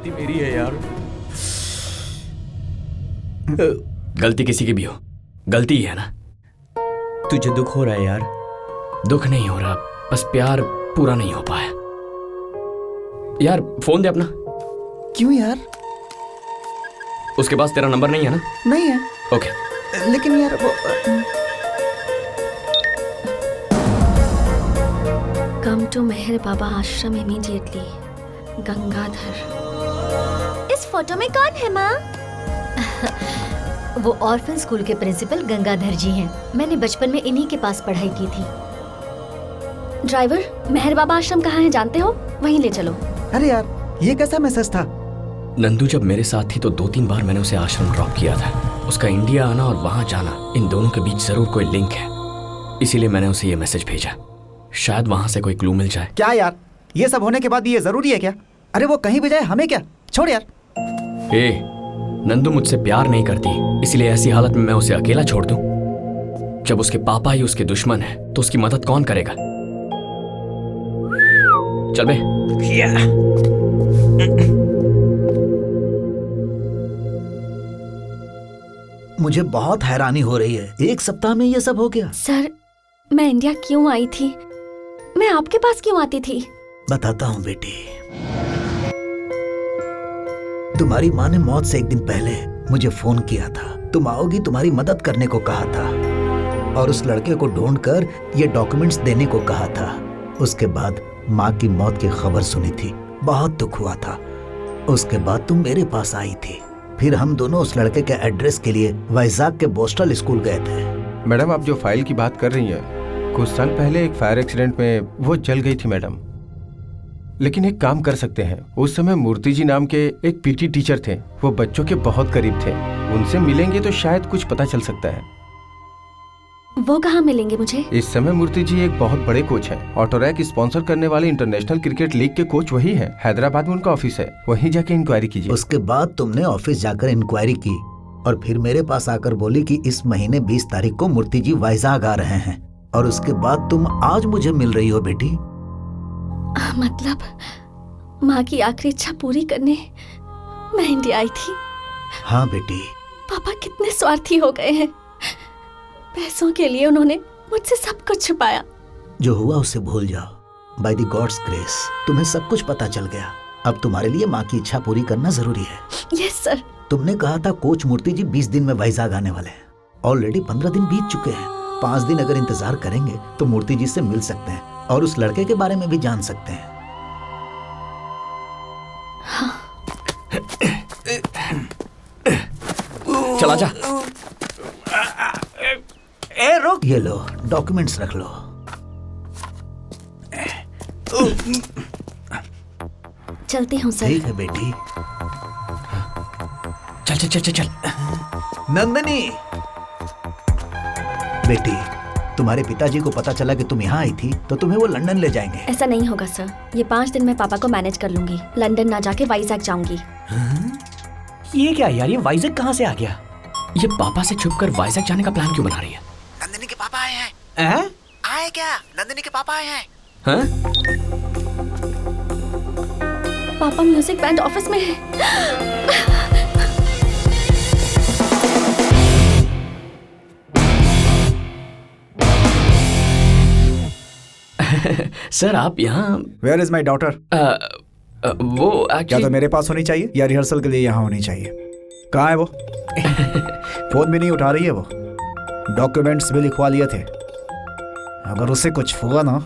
गलती मेरी है यार। गलती किसी की भी हो, गलती ही है ना। तुझे दुख हो रहा है यार? दुख नहीं हो रहा, बस प्यार पूरा नहीं हो पाया। यार फोन दे अपना। क्यों यार? उसके पास तेरा नंबर नहीं है ना? नहीं है। ओके। लेकिन यार वो कम टू मेहर बाबा आश्रम इमीडिएटली। गंगाधर। इस फोटो में कौन है माँ? वो ऑर्फन स्कूल के प्रिंसिपल गंगाधर जी हैं। मैंने बचपन में इन्हीं के पास पढ़ाई की थी। ड्राइवर, मेहर बाबा आश्रम कहाँ है जानते हो? वहीं ले चलो। अरे यार, ये कैसा मैसेज था? नंदू जब मेरे साथ थी तो 2-3 बार मैंने उसे आश्रम ड्रॉप किया था। उसका इंडिया आना और वहां जाना, इन दोनों के बीच जरूर कोई लिंक है, इसीलिए मैंने उसे ये मैसेज भेजा। शायद वहां से कोई क्लू मिल जाए। क्या यार, ये सब होने के बाद ये जरूरी है क्या? अरे वो कहीं भी जाए, हमें क्या? छोड़ यार। नंदू मुझसे प्यार नहीं करती, इसलिए ऐसी हालत में मैं उसे अकेला छोड़ दूं? जब उसके पापा ही उसके दुश्मन है तो उसकी मदद कौन करेगा? चल बे। मुझे बहुत हैरानी हो रही है, 1 सप्ताह में ये सब हो गया। सर, मैं इंडिया क्यों आई थी? मैं आपके पास क्यों आती थी? बताता हूँ बेटी। तुम्हारी माँ ने मौत से 1 दिन पहले मुझे फोन किया था। तुम आओगी, तुम्हारी मदद करने को कहा था और उस लड़के को ढूंढकर ये डॉक्यूमेंट्स देने को कहा था। उसके बाद माँ की मौत की खबर सुनी थी, बहुत दुख हुआ था। उसके बाद तुम मेरे पास आई थी। फिर हम दोनों उस लड़के के एड्रेस के लिए वाइजाग के बोस्टल स्कूल गए थे। मैडम, आप जो फाइल की बात कर रही हैं, कुछ साल पहले एक फायर एक्सीडेंट में वो जल गई थी मैडम। लेकिन एक काम कर सकते हैं, उस समय मूर्ति जी नाम के एक पीटी टीचर थे, वो बच्चों के बहुत करीब थे। उनसे मिलेंगे तो शायद कुछ पता चल सकता है। वो कहाँ मिलेंगे मुझे? इस समय मूर्ति जी एक बहुत बड़े कोच हैं। ऑटोरैक स्पॉन्सर करने वाले इंटरनेशनल क्रिकेट लीग के कोच वही हैं। हैदराबाद में उनका ऑफिस है, वहीं जाके इंक्वायरी कीजिए। उसके बाद तुमने ऑफिस जाकर इंक्वायरी की और फिर मेरे पास आकर बोली कि इस महीने 20 तारीख को मूर्ति जी वाइजाग आ रहे हैं। और उसके बाद तुम आज मुझे मिल रही हो बेटी। मतलब माँ की आखिरी इच्छा पूरी करने मैं इंडिया आई थी। हाँ बेटी। पापा कितने स्वार्थी हो गए हैं। पैसों के लिए उन्होंने मुझसे सब कुछ छुपाया। जो हुआ उसे भूल जाओ। बाय द गॉड्स ग्रेस तुम्हें सब कुछ पता चल गया। अब तुम्हारे लिए माँ की इच्छा पूरी करना जरूरी है। Yes sir. तुमने कहा था कोच मूर्ति जी 20 दिन में वाइजाग आने वाले हैं। ऑलरेडी 15 दिन बीत चुके हैं। 5 दिन अगर इंतजार करेंगे तो मूर्ति जी से मिल सकते हैं और उस लड़के के बारे में भी जान सकते हैं। हाँ। चला जा। ए रुक। ये लो डॉक्यूमेंट्स रख लो। चलती हूँ सर। ठीक है बेटी। चल चल चल चल चल। नंदनी बेटी, तुम्हारे पिताजी को पता चला कि तुम यहाँ आई थी तो तुम्हें वो लंदन ले जाएंगे। ऐसा नहीं होगा सर। ये 5 दिन में पापा को मैनेज कर लूंगी। लंदन ना जाके वाइजैक जाऊंगी। ये क्या यार, ये वाइजैक कहाँ से आ गया? ये पापा से छुपकर वाइजैक जाने का प्लान क्यों बना रही है? नंदिनी के पापा आए हैं। आए क्या? नंदिनी के पापा आए हैं। हाँ? पापा म्यूजिक बैंड ऑफिस में है। सर आप यहाँ? Where is my daughter? वो क्या तो मेरे पास होनी चाहिए या रिहर्सल के लिए यहाँ होनी चाहिए? कहाँ है वो? फोन भी नहीं उठा रही है वो। डॉक्यूमेंट्स भी लिखवा लिए थे। अगर उसे कुछ हुआ ना,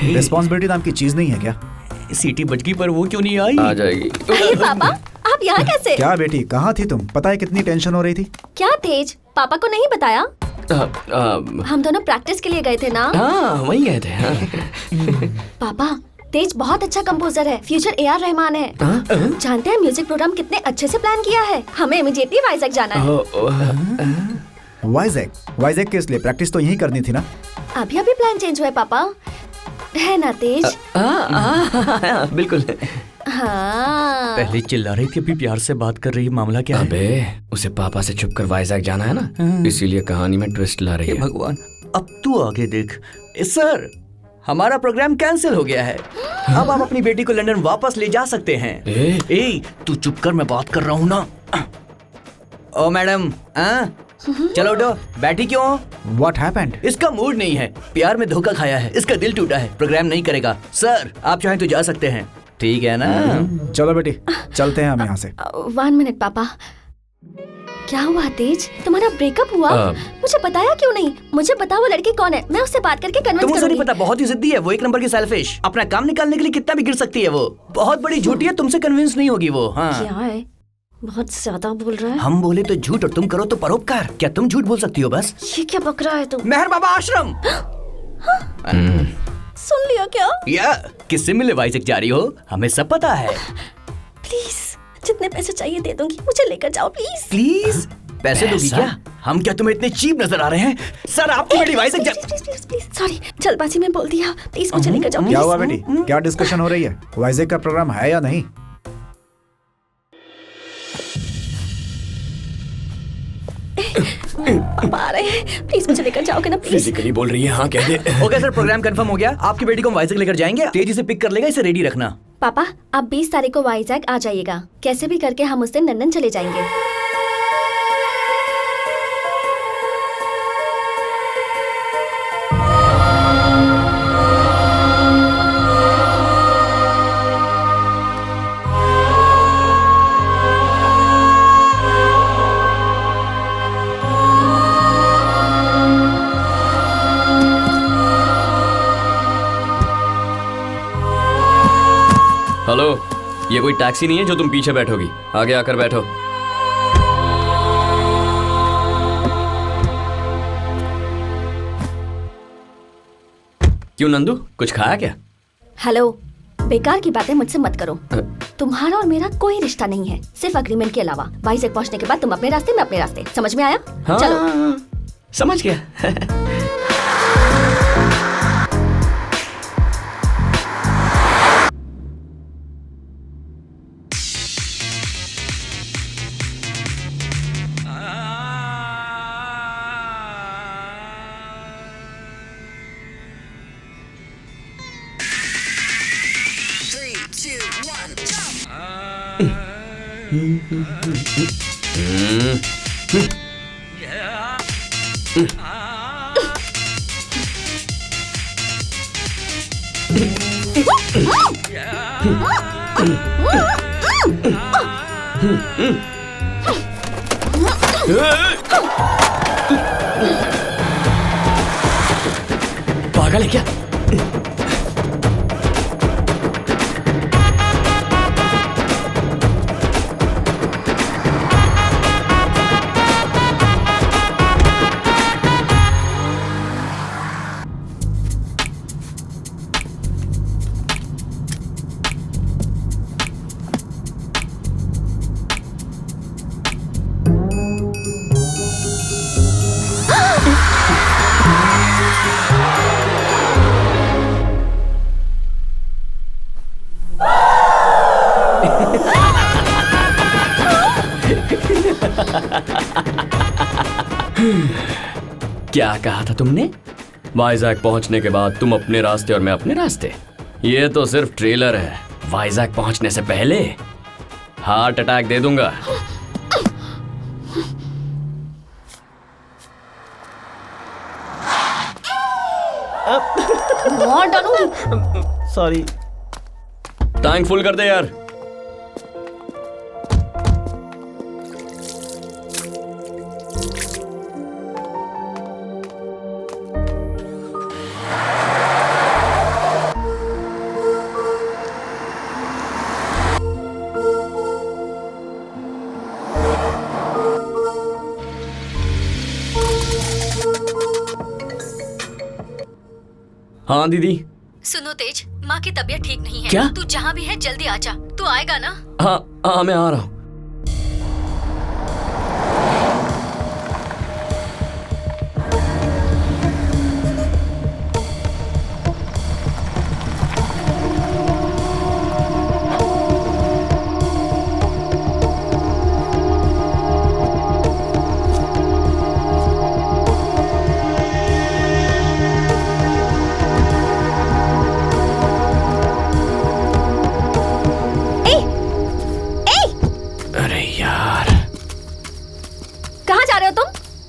रिस्पॉन्सिबिलिटी नाम की चीज नहीं है क्या? सीटी बज गई पर वो क्यों नहीं आई? आ जाएगी। अरे पापा, आप यहाँ कैसे? क्या बेटी, कहाँ थी तुम? पता है कितनी टेंशन हो रही थी? क्या तेज, पापा को नहीं बताया? हम दोनों प्रैक्टिस के लिए गए थे ना? हाँ वहीं गए थे। हाँ। पापा, तेज बहुत अच्छा कंपोजर है, फ्यूचर AR रहमान है। जानते हैं म्यूजिक प्रोग्राम कितने अच्छे से प्लान किया है। हमें इमीडिएटली वाइजैक जाना है। वाइजैक किस लिए? प्रैक्टिस तो यहीं करनी थी ना। अभी प्लान चेंज हुआ है पापा, है ना तेज? बिल्कुल। हाँ। पहले चिल्ला रही थी, अभी प्यार से बात कर रही है। मामला क्या है? अबे उसे पापा से छुपकर वाइजैक जाना है ना, इसीलिए कहानी में ट्विस्ट ला रही है। भगवान, अब तू आगे देख। सर, हमारा प्रोग्राम कैंसिल हो गया है। अब आप अपनी बेटी को लंदन वापस ले जा सकते हैं। ए, तू चुप कर, मैं बात कर रहा हूँ ना। ओ मैडम, चलो उठो, बैठी क्यों? What happened? इसका मूड नहीं है, प्यार में धोखा खाया है, इसका दिल टूटा है, प्रोग्राम नहीं करेगा। सर, आप चाहें तो जा सकते हैं, ठीक है ना? चलो बेटी, चलते हैं हम यहाँ से। 1 मिनट पापा, क्या हुआ तेज? तुम्हारा ब्रेकअप हुआ? मुझे बताया क्यों नहीं? मुझे बता वो लड़की कौन है, मैं उससे बात करके कन्विंस तुम उसे नहीं करूंगी। पता, बहुत ही जिद्दी है वो, एक नंबर की सेल्फिश। अपना काम निकालने के लिए कितना भी गिर सकती है वो। बहुत बड़ी झूठी है, तुमसे कन्विंस नहीं होगी वो। हाँ, क्या है? बहुत ज्यादा बोल रहा है। हम बोले तो झूठ और तुम करो तो परोपकार। क्या तुम झूठ बोल सकती हो बस? ये क्या बक रहा है तू? मेहर बाबा आश्रम। सुन लिया क्या? या किससे मिले वाइजक जा रही हो? हमें सब पता है। प्लीज, जितने पैसे चाहिए दे दूंगी, मुझे लेकर जाओ प्लीज। प्लीज, पैसे दोगी क्या? हम क्या तुम्हें इतने चीप नजर आ रहे हैं? सर, आपकी बेटी वाइजक जा। प्लीज, सॉरी, जल्दबाजी में बोल दिया। प्लीज मुझे लेकर जाओ। क्या please। हुआ बेटी? क्या डिस्कशन हो रही है? वाइजैक का प्रोग्राम है या नहीं? पापा आ रहे हैं, प्लीज मुझे लेकर जाओगे ना प्लीज? फिजिकली बोल रही है, हाँ कह दे। ओके सर, प्रोग्राम कंफर्म हो गया। आपकी बेटी को हम वाइजक लेकर जाएंगे, तेजी से पिक कर लेगा, इसे रेडी रखना। पापा, आप 20 तारीख को वाइजैक आ जाइएगा। कैसे भी करके हम उस दिन लंदन चले जाएंगे। हेलो, ये कोई टैक्सी नहीं है जो तुम पीछे बैठोगी। आगे आकर बैठो। क्यों नंदू, कुछ खाया क्या? हेलो, बेकार की बातें मुझसे मत करो। तुम्हारा और मेरा कोई रिश्ता नहीं है, सिर्फ अग्रीमेंट के अलावा। वाइजैक पहुंचने के बाद तुम अपने रास्ते, मैं अपने रास्ते। समझ में आया? हाँ, चलो। समझ गया। पागल है क्या? क्या कहा था तुमने? वाइजैक पहुंचने के बाद तुम अपने रास्ते और मैं अपने रास्ते? ये तो सिर्फ ट्रेलर है। वाइजैक पहुंचने से पहले हार्ट अटैक दे दूंगा। मार डालूंगी। सॉरी। टैंक फुल कर दे यार। हाँ दीदी। सुनो तेज, माँ की तबीयत ठीक नहीं है। क्या? तू जहाँ भी है जल्दी आ जा। तू आएगा ना? हाँ हाँ, मैं आ रहा हूँ।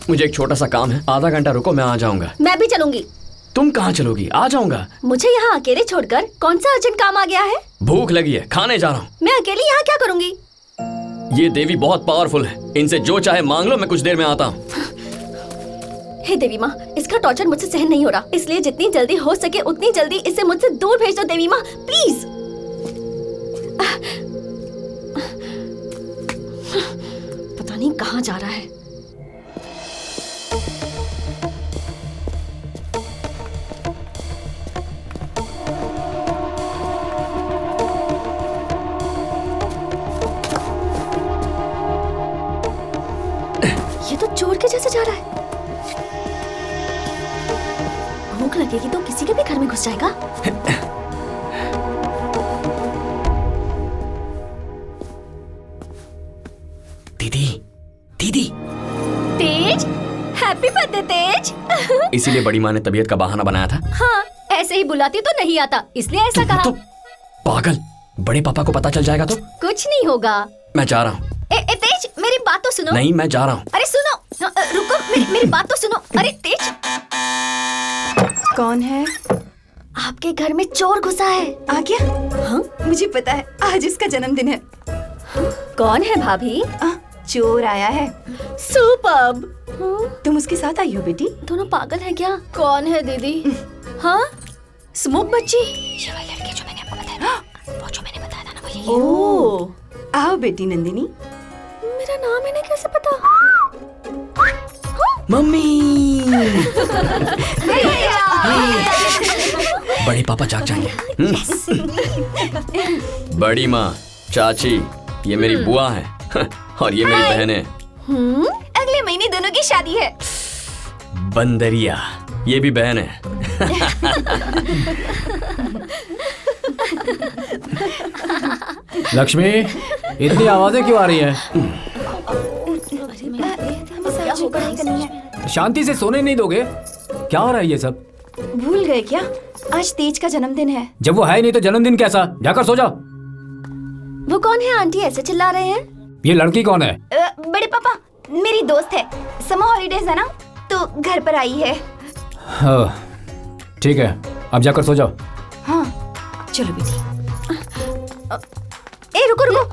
मुझे एक छोटा सा काम है, आधा घंटा रुको, मैं आ जाऊंगा। मैं भी चलूंगी। तुम कहाँ चलोगी? आ जाऊंगा। मुझे यहाँ अकेले छोड़कर कौन सा अर्जेंट काम आ गया है? भूख लगी है, खाने जा रहा हूँ। मैं अकेली यहाँ क्या करूँगी? ये देवी बहुत पावरफुल है, इनसे जो चाहे मांग लो, मैं कुछ देर में आता हूँ। हे देवी माँ, इसका टॉर्चर मुझसे सहन नहीं हो रहा, इसलिए जितनी जल्दी हो सके उतनी जल्दी इसे मुझसे दूर भेज दो देवी माँ, प्लीज। पता नहीं कहाँ जा रहा है। ये तो चोर के जैसे जा रहा है। भूख लगेगी तो किसी के भी घर में घुस जाएगा। दीदी, दीदी। तेज, हैप्पी बर्थडे तेज। इसीलिए बड़ी माँ ने तबीयत का बहाना बनाया था। हाँ, ऐसे ही बुलाती तो नहीं आता, इसलिए ऐसा कहा। तो पागल, बड़े पापा को पता चल जाएगा तो? कुछ नहीं होगा। मैं जा रहा हूँ। तेज, मेरी बात तो सुनो। नहीं, मैं जा रहा हूँ। अरे सुनो, रुको, मेरी बात तो सुनो। अरे तेज। कौन है? आपके घर में चोर घुसा है। आ गया? हाँ, मुझे पता है, आज इसका जन्मदिन है। कौन है भाभी? चोर आया है। सुपर्ब। तुम उसके साथ आई हो बेटी? दोनों पागल है क्या? कौन है दीदी? हाँ, स्मोक बच्ची। ये वाली लड़की जो मैंने आपको बताया, वो जो मैंने बताया था ना, वो यही है। ओह, आओ बेटी नंदिनी। मेरा नाम इन्हें कैसे पता? मम्मी। बड़े पापा जाग जाएंगे। बड़ी माँ, चाची, ये मेरी बुआ है और ये मेरी बहन है। अगले महीने दोनों की शादी है। बंदरिया, ये भी बहन है। लक्ष्मी, इतनी आवाजें क्यों आ रही हैं? शांति से सोने नहीं दोगे? क्या हो रहा है ये सब? भूल गए क्या? आज तेज का जन्मदिन है। जब वो है नहीं तो जन्मदिन कैसा? जाकर सो जाओ। वो कौन है आंटी ऐसे चिल्ला रहे हैं? ये लड़की कौन है? बड़े पापा, मेरी दोस्त है। समर हॉलीडेज है ना, तो घर पर आई है। ठीक है, अब जाकर सो जाओ। हाँ, चलो बेटी। ए रुको रुको,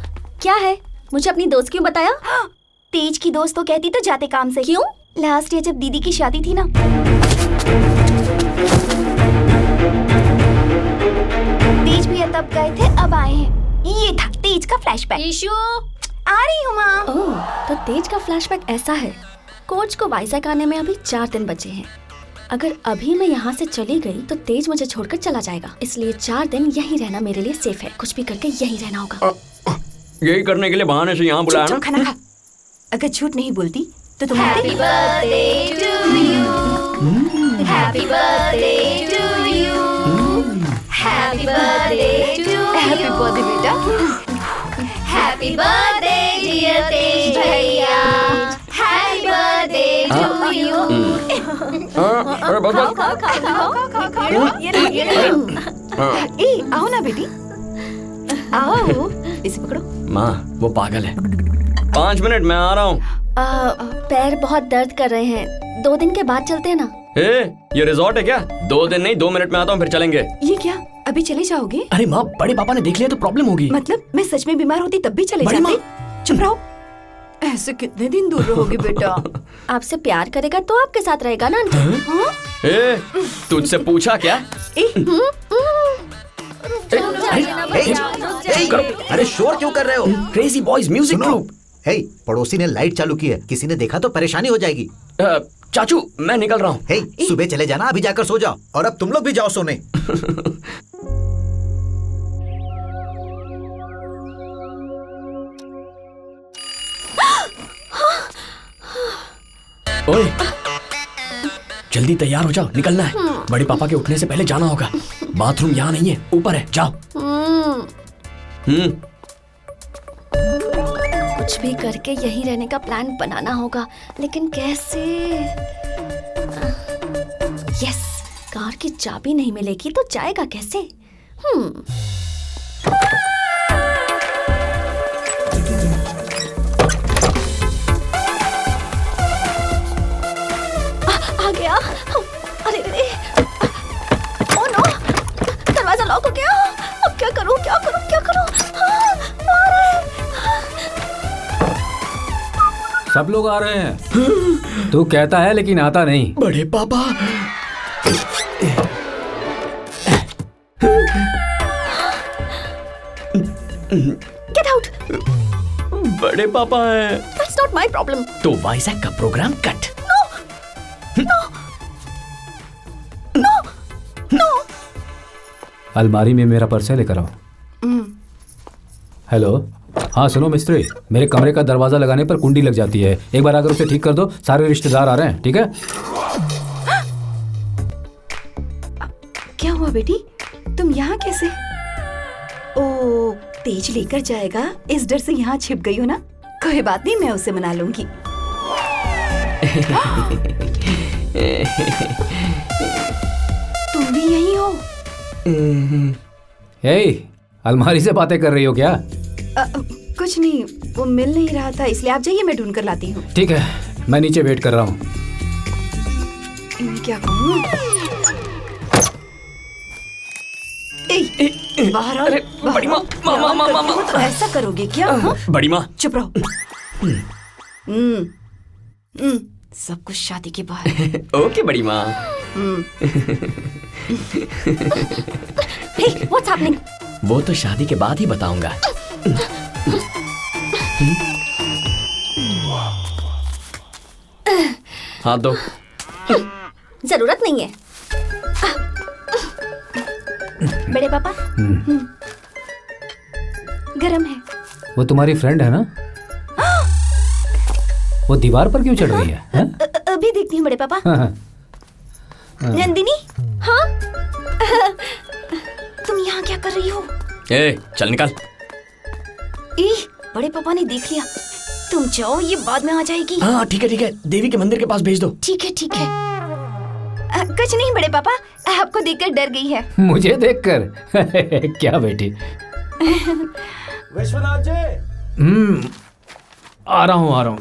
क्या है? मुझे अपनी दोस्त क्यों बताया? तेज की दोस्त तो कहती तो जाते काम से। क्यों? लास्ट ईयर जब दीदी की शादी थी ना, तेज भी तब गए थे, अब आए हैं। ये था तेज का फ्लैशबैक। ईशु, आ रही हूँ माँ। ओह, तो तेज का फ्लैशबैक ऐसा है। कोच को वाइजैक आने में अभी 4 दिन बचे हैं। अगर अभी मैं यहाँ से चली गई तो तेज मुझे छोड़कर चला जाएगा, इसलिए 4 दिन यहीं रहना मेरे लिए सेफ है। कुछ भी करके यहीं रहना होगा। यही करने के लिए बहाने से यहाँ बुलाया ना? खाना खा। अगर झूठ नहीं बोलती तो तुम्हारे Happy birthday to you. Happy birthday to you. Happy birthday to you. Happy birthday बेटा। Happy birthday dear तेज भैया. Happy birthday to you. अरे बस ए, आओ ना बेटी, आओ। इसे पकड़ो। माँ, वो पागल है। 5 मिनट, मैं आ रहा हूँ। पैर बहुत दर्द कर रहे हैं, 2 दिन के बाद चलते हैं ना। ये रिजॉर्ट है क्या? 2 दिन नहीं, 2 मिनट में आता हूँ, फिर चलेंगे। ये क्या, अभी चले जाओगे? अरे माँ, बड़े पापा ने देख लिया तो प्रॉब्लम होगी। मतलब मैं सच में बीमार होती तब भी चले बड़ी जाते? चुप रहो। ऐसे कितने दिन दूर रहोगे बेटा? आपसे प्यार करेगा तो आपके साथ रहेगा ना आंटी। तुझसे पूछा क्या? अरे शोर क्यों कर रहे हो? Crazy boys music group. Hey, पड़ोसी ने लाइट चालू की है, किसी ने देखा तो परेशानी हो जाएगी। चाचू, मैं निकल रहा हूँ। हे, सुबह चले जाना, अभी जाकर सो जाओ। और अब तुम लोग भी जाओ सोने। ओए, जल्दी तैयार हो जाओ, निकलना है। बड़े पापा के उठने से पहले जाना होगा। बाथरूम यहाँ नहीं है, ऊपर है, जाओ। कुछ भी करके यहीं रहने का प्लान बनाना होगा, लेकिन कैसे? यस, कार की चाबी नहीं मिलेगी तो जाएगा कैसे? सब लोग आ रहे हैं। तू कहता है लेकिन आता नहीं। बड़े पापा। Get out. बड़े पापा हैं। That's not my problem. तो वाइजैक का प्रोग्राम कट। अलमारी में मेरा पर्स है, लेकर आओ। हेलो, हाँ सुनो मिस्त्री, मेरे कमरे का दरवाजा लगाने पर कुंडी लग जाती है, एक बार आकर उसे ठीक कर दो। सारे रिश्तेदार आ रहे हैं, ठीक है? क्या हुआ बेटी, तुम यहाँ कैसे? ओ, तेज लेकर जाएगा, इस डर से यहाँ छिप गई हो ना? कोई बात नहीं, मैं उसे मना लूंगी। तुम भी यही हो? हे, अलमारी से बातें कर रही हो क्या? कुछ नहीं, वो मिल नहीं रहा था, इसलिए आप जाइए, मैं ढूंढ कर लाती हूँ। ठीक है, मैं नीचे वेट कर रहा हूँ। मैं क्या कहूँ? बाहर आओ। बड़ी माँ, तो ऐसा करोगे क्या? बड़ी माँ, चुप रहो। सब कुछ शादी के बाद। ओके बड़ी माँ। Hey, what's happening? वो तो शादी के बाद ही बताऊंगा। हाथ दो। जरूरत नहीं है। बड़े पापा, गरम है। वो तुम्हारी फ्रेंड है ना? वो दीवार पर क्यों चढ़ रही है? अभी देखती हूँ बड़े पापा। नंदिनी, हाँ? तुम यहाँ क्या कर रही हो? ए, चल निकल। बड़े पापा ने देख लिया। तुम जाओ, ये बाद में आ जाएगी। हाँ ठीक है, देवी के मंदिर के पास भेज दो। ठीक है ठीक है। कुछ नहीं बड़े पापा, आपको देखकर डर गई है। मुझे देखकर? क्या बेटी? विश्वनाथ जी, आ रहा हूँ।